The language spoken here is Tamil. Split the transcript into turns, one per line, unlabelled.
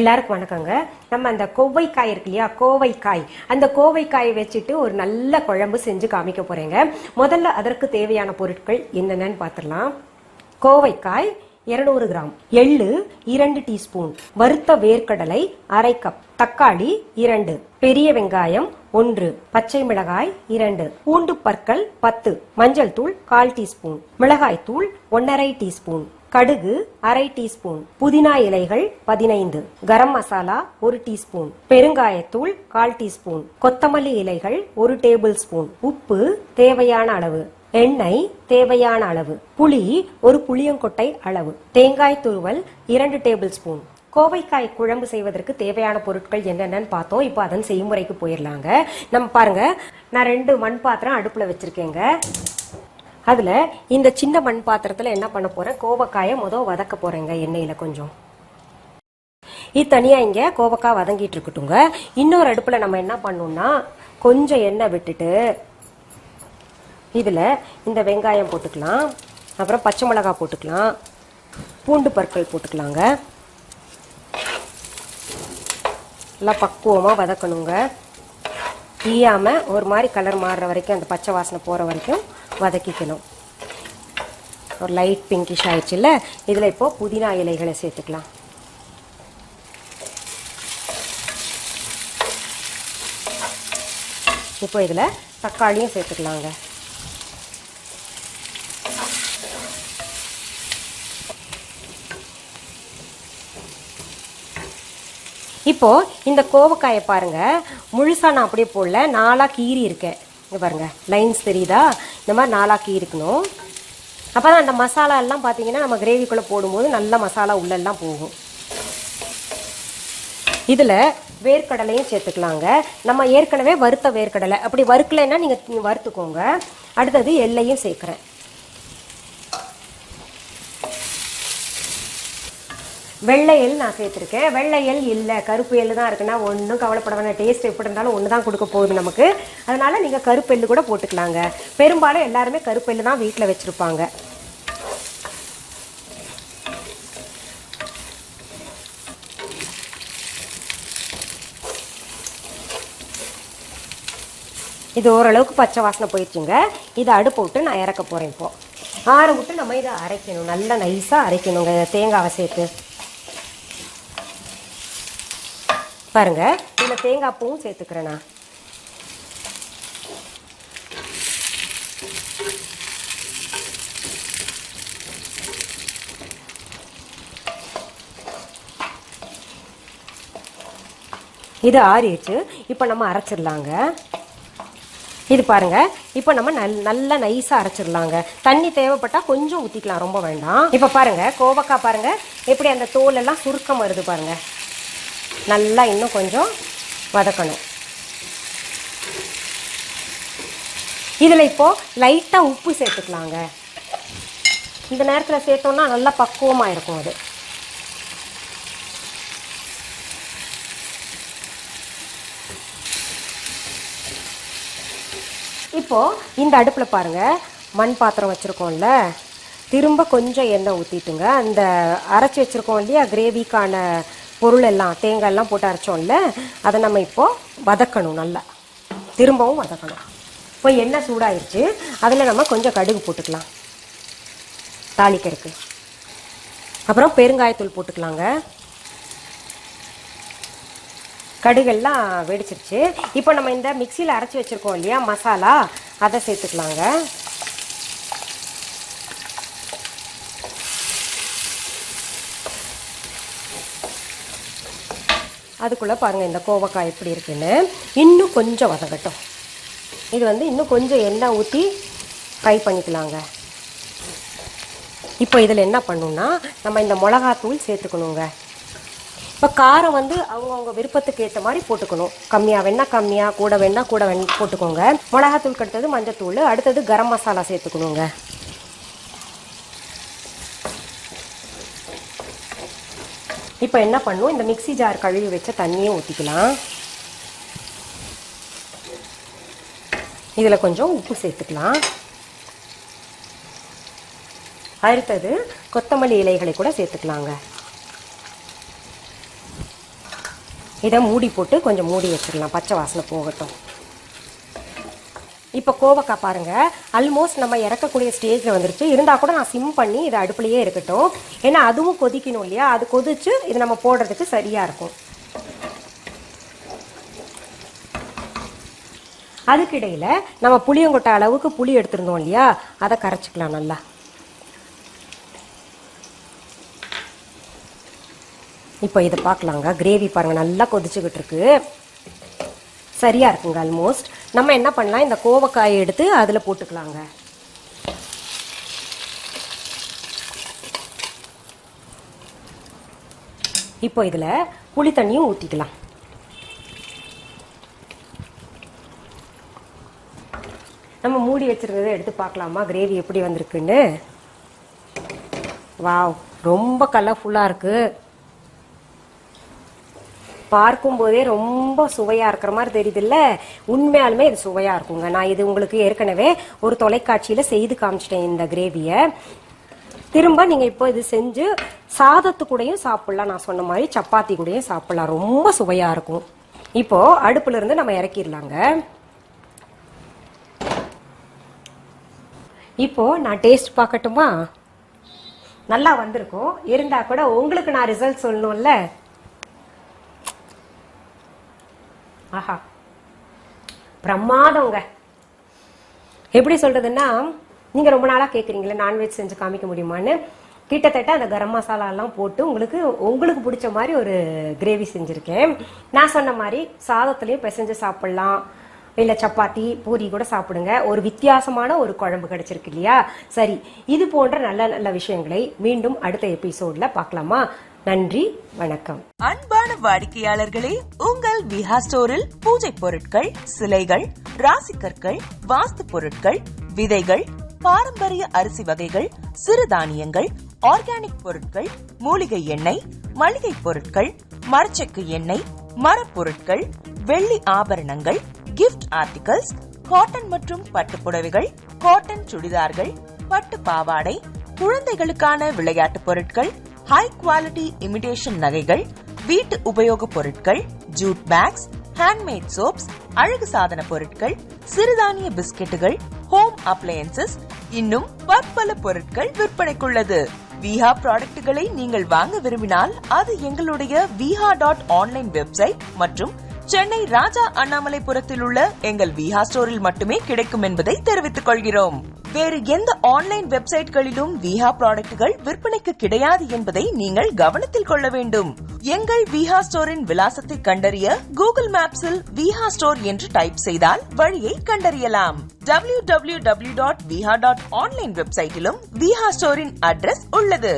எல்லாருக்கும் வணக்கங்க. நம்ம அந்த கோவைக்காய் இருக்கு இல்லையா, கோவைக்காய், அந்த கோவைக்காயை வச்சுட்டு ஒரு நல்ல குழம்பு செஞ்சு காமிக்க போறேங்க. முதல்ல அதற்கு தேவையான பொருட்கள் என்னென்னு பார்த்துடலாம். கோவைக்காய் 200 கிராம், எள்ளு 2 டீஸ்பூன், வறுத்த வேர்க்கடலை அரை கப், தக்காளி 2, பெரிய வெங்காயம் 1, பச்சை மிளகாய் 2, பூண்டு பற்கள் 10, மஞ்சள் தூள் 1/4 டீஸ்பூன், மிளகாய் தூள் 1/2 டீஸ்பூன், கடுகு அரை டீஸ்பூன், புதினா இலைகள் 15, கரம் மசாலா 1 டீஸ்பூன், பெருங்காயத்தூள் 1/4 டீஸ்பூன், கொத்தமல்லி இலைகள் 1 டேபிள் ஸ்பூன், உப்பு தேவையான அளவு, எண்ணெய் தேவையான அளவு, புளி ஒரு புளியங்கொட்டை அளவு, தேங்காய் துருவல் 2 டேபிள் ஸ்பூன். கோவைக்காய் குழம்பு செய்வதற்கு தேவையான பொருட்கள் என்னென்னு பார்த்தோம். இப்போ அதன் செய்முறைக்கு போயிடலாங்க. நம்ம பாருங்க, நான் 2 மண் பாத்திரம் அடுப்புல வச்சிருக்கேங்க. அதுல இந்த சின்ன மண் பாத்திரத்துல என்ன பண்ண போறேன், கோவைக்காயை வதக்க போறேங்க எண்ணெயில கொஞ்சம். இது தனியா இங்க கோவைக்காய் வதங்கிட்டு இருக்கட்டுங்க. இன்னொரு அடுப்புல நம்ம என்ன பண்ணோம்னா, கொஞ்சம் எண்ணெய் விட்டுட்டு இதுல இந்த வெங்காயம் போட்டுக்கலாம், அப்புறம் பச்சை மிளகாய் போட்டுக்கலாம், பூண்டு பற்கள் போட்டுக்கலாங்க. எல்லாம் பக்குவமா வதக்கணுங்க. தீயாம ஒரு மாதிரி கலர் மாறுற வரைக்கும், அந்த பச்சை வாசனை போற வரைக்கும் வதக்கிக்கணும். ஒரு லைட் பிங்கிஷ் ஆயிடுச்சுல்ல, இதுல இப்போ புதினா இலைகளை சேர்த்துக்கலாம். இப்போ இதுல தக்காளியும் சேர்த்துக்கலாங்க. இப்போ இந்த கோவைக்காயை பாருங்க, முழுசா நான் அப்படியே போடல, 4ஆ கீறி இருக்கேன். இங்க பாருங்க, லைன்ஸ் தெரியுதா? இந்த மாதிரி 4ஆ கீறிக்கணும். அப்பதான் அந்த மசாலா எல்லாம் பாத்தீங்கன்னா நம்ம கிரேவிக்குள்ள போடும்போது நல்ல மசாலா உள்ளெல்லாம் போகும். இதுல வேர்க்கடலையும் சேர்த்துக்கலாங்க. நம்ம ஏற்கனவே வறுத்த வேர்க்கடலை, அப்படி வறுக்கலைன்னா நீங்க வறுத்துக்கோங்க. அடுத்தது எள்ளையும் சேர்க்கிறேன். வெள்ளை எள் நான் சேர்த்துருக்கேன். வெள்ளை எள் இல்லை, கருப்பு எள் தான் இருக்குன்னா ஒன்றும் கவலைப்பட வேணாம். டேஸ்ட் எப்படி இருந்தாலும் ஒன்று தான் கொடுக்க போகுது நமக்கு. அதனால நீங்கள் கருப்பு எள் கூட போட்டுக்கலாங்க. பெரும்பாலும் எல்லாருமே கருப்பு எள் தான் வீட்டில் வச்சுருப்பாங்க. இது ஓரளவுக்கு பச்சை வாசனை போயிடுச்சுங்க. இதை அடுப்பு விட்டு நான் இறக்க போகிறேன். இப்போ ஆற விட்டு நம்ம இதை அரைக்கணும், நல்லா நைஸாக அரைக்கணுங்க தேங்காவை சேர்த்து. பாருங்க, இதுல தேங்காய் பூவும் சேர்த்துக்கிறேன் நான். இது ஆறிடுச்சு. இப்போ நம்ம அரைச்சிடலாங்க. இது பாருங்க, இப்போ நம்ம நல்லா நைஸா அரைச்சிடலாங்க. தண்ணி தேவைப்பட்டா கொஞ்சம் ஊற்றிக்கலாம், ரொம்ப வேண்டாம். இப்போ பாருங்க, கோவைக்காய் பாருங்க எப்படி அந்த தோல் எல்லாம் சுருக்கம் வருது பாருங்க. நல்லா இன்னும் கொஞ்சம் வதக்கணும். இதில் இப்போ லைட்டாக உப்பு சேர்த்துக்கலாங்க. இந்த நேரத்தில் சேர்த்தோம்னா நல்லா பக்குவமாக இருக்கும் அது. இப்போ இந்த அடுப்பில் பாருங்க, மண் பாத்திரம் வச்சுருக்கோம்ல, திரும்ப கொஞ்சம் எண்ணெய் ஊற்றிட்டுங்க. அந்த அரைச்சி வச்சுருக்கோம் இல்லையா கிரேவிக்கான பொருள் எல்லாம், தேங்காய் எல்லாம் போட்டு அரைச்சோம்ல, அதை நம்ம இப்போ வதக்கணும், நல்லா திரும்பவும் வதக்கணும். இப்போ எண்ணெய் சூடாயிருச்சு, அதில் நம்ம கொஞ்சம் கடுகு போட்டுக்கலாம் தாளிக்கிறதுக்கு. அப்புறம் பெருங்காயத்தூள் போட்டுக்கலாங்க. கடுகெல்லாம் வெடிச்சிருச்சு. இப்போ நம்ம இந்த மிக்சியில் அரைச்சி வச்சுருக்கோம் இல்லையா மசாலா, அதை சேர்த்துக்கலாங்க. அதுக்குள்ளே பாருங்கள் இந்த கோவைக்காய் எப்படி இருக்குன்னு. இன்னும் கொஞ்சம் வதங்கட்டும். இது இன்னும் கொஞ்சம் எண்ணெய் ஊற்றி ஃப்ரை பண்ணிக்கலாங்க. இப்போ இதில் என்ன பண்ணணும்னா, நம்ம இந்த மிளகாத்தூள் சேர்த்துக்கணுங்க. இப்போ காரம் அவங்கவுங்க விருப்பத்துக்கு ஏற்ற மாதிரி போட்டுக்கணும். கம்மியாக வேணா கம்மியாக, கூட வேணா கூட போட்டுக்கோங்க. மிளகாத்தூள் அடுத்தது மஞ்சத்தூள், அடுத்தது கரம் மசாலா சேர்த்துக்கணுங்க. இப்போ என்ன பண்ணுவோம், இந்த மிக்சி ஜார் கழுவி வச்ச தண்ணியை ஊற்றிக்கலாம். இதில் கொஞ்சம் உப்பு சேர்த்துக்கலாம். அடுத்தது கொத்தமல்லி இலைகளை கூட சேர்த்துக்கலாங்க. இதை மூடி போட்டு கொஞ்சம் மூடி வச்சிடலாம், பச்சை வாசனை போகட்டும். இப்போ கோவக்காய் பாருங்க ஆல்மோஸ்ட் நம்ம இறக்கக்கூடிய ஸ்டேஜில் வந்துருச்சு. இருந்தால் கூட நான் சிம் பண்ணி இதை அடுப்புலையே இருக்கட்டும். ஏன்னா அதுவும் கொதிக்கணும் இல்லையா, அது கொதிச்சு இது நம்ம போடுறதுக்கு சரியாக இருக்கும். அதுக்கிடையில் நம்ம புளியங்கொட்டை அளவுக்கு புளி எடுத்துருந்தோம் இல்லையா, அதை கரைச்சிக்கலாம் நல்லா. இப்போ இதை பார்க்கலாங்க. கிரேவி பாருங்கள் நல்லா கொதிச்சுக்கிட்டு இருக்கு, சரியாக இருக்குங்க ஆல்மோஸ்ட். நம்ம என்ன பண்ணலாம், இந்த கோவக்காயை எடுத்து அதில் போட்டுக்கலாங்க. இப்போ இதில் புளி தண்ணியும் ஊற்றிக்கலாம். நம்ம மூடி வச்சிருந்ததை எடுத்து பார்க்கலாமா கிரேவி எப்படி வந்திருக்குன்னு. வாவ், ரொம்ப கலர்ஃபுல்லாக இருக்குது. பார்க்கும் போதே ரொம்ப சுவையா இருக்கிற மாதிரி தெரியுதுல்ல. உண்மையாலுமே இது சுவையா இருக்குங்க. நான் இது உங்களுக்கு ஏற்கனவே ஒரு தொலைக்காட்சியில செய்து காமிச்சிட்டேன் இந்த கிரேவியை. திரும்ப நீங்க இப்போ இது செஞ்சு சாதத்து கூடயும் சாப்பிடலாம், நான் சொன்ன மாதிரி சப்பாத்தி கூடயும் சாப்பிடலாம், ரொம்ப சுவையா இருக்கும். இப்போ அடுப்புல இருந்து நம்ம இறக்கிடலாங்க. இப்போ நான் டேஸ்ட் பார்க்கட்டுமா? நல்லா வந்திருக்கும். இருந்தா கூட உங்களுக்கு நான் ரிசல்ட் சொல்லணும்ல. ஆஹா, பிரமாதங்க. எப்படி சொல்றதுன்னா, நீங்க ரொம்ப நாளா கேக்குறீங்களே நான்வெஜ் செஞ்சு காமிக்க முடியுமான்னு. கிட்டத்தட்ட அந்த கரம் மசாலா எல்லாம் போட்டு உங்களுக்கு பிடிச்ச மாதிரி ஒரு கிரேவி செஞ்சிருக்கேன். நான் சொன்ன மாதிரி சாதத்திலையும் பிசைஞ்சு சாப்பிடலாம், இல்ல சப்பாத்தி பூரி கூட சாப்பிடுங்க. ஒரு வித்தியாசமான ஒரு குழம்பு கிடைச்சிருக்கு இல்லையா. சரி, இது போன்ற நல்ல நல்ல விஷயங்களை மீண்டும் அடுத்த எபிசோட்ல பார்க்கலாமா? நன்றி, வணக்கம்.
அன்பான வாடிக்கையாளர்களே, உங்கள் விஹா ஸ்டோரில் பூஜை பொருட்கள், சிலைகள், ராசிக்கற்கள், வாஸ்து பொருட்கள், விதைகள், பாரம்பரிய அரிசி வகைகள், சிறுதானியங்கள், ஆர்கானிக் பொருட்கள், மூலிகை எண்ணெய், மளிகை பொருட்கள், மரச்செக்கு எண்ணெய், மரப்பொருட்கள், வெள்ளி ஆபரணங்கள், கிஃப்ட் ஆர்டிகல்ஸ், காட்டன் மற்றும் பட்டு புடவைகள், காட்டன் சுடிதார்கள், பட்டு பாவாடை, குழந்தைகளுக்கான விளையாட்டு பொருட்கள், ஹை குவாலிட்டி இமிடேஷன் நகைகள், வீட்டு உபயோக பொருட்கள், ஜூட் பேக்ஸ், ஹேண்ட்மேட் சோப்ஸ், அழகு சாதன பொருட்கள், சிறுதானிய பிஸ்கெட்டுகள், ஹோம் அப்ளையன்சஸ், இன்னும் பற்பல பொருட்கள் விற்பனைக்குள்ளது. விஹா ப்ராடக்ட்களை நீங்கள் வாங்க விரும்பினால் அது எங்களுடைய viha.online வெப்சைட் மற்றும் சென்னை ராஜா அண்ணாமலைபுரத்தில் உள்ள எங்கள் விஹா ஸ்டோரில் மட்டுமே கிடைக்கும் என்பதை தெரிவித்துக் கொள்கிறோம். வேறு எந்த ஆன்லைன் வெப்சைட்களிலும் விஹா ப்ராடக்ட்கள் விற்பனைக்கு கிடையாது என்பதை நீங்கள் கவனத்தில் கொள்ள வேண்டும். எங்கள் விஹா ஸ்டோரின் விலாசத்தை கண்டறிய கூகுள் மேப்ஸில் விஹா ஸ்டோர் என்று டைப் செய்தால் வழியை கண்டறியலாம். www.viha.online வெப்சைட்டிலும் விஹா ஸ்டோரின் அட்ரஸ் உள்ளது.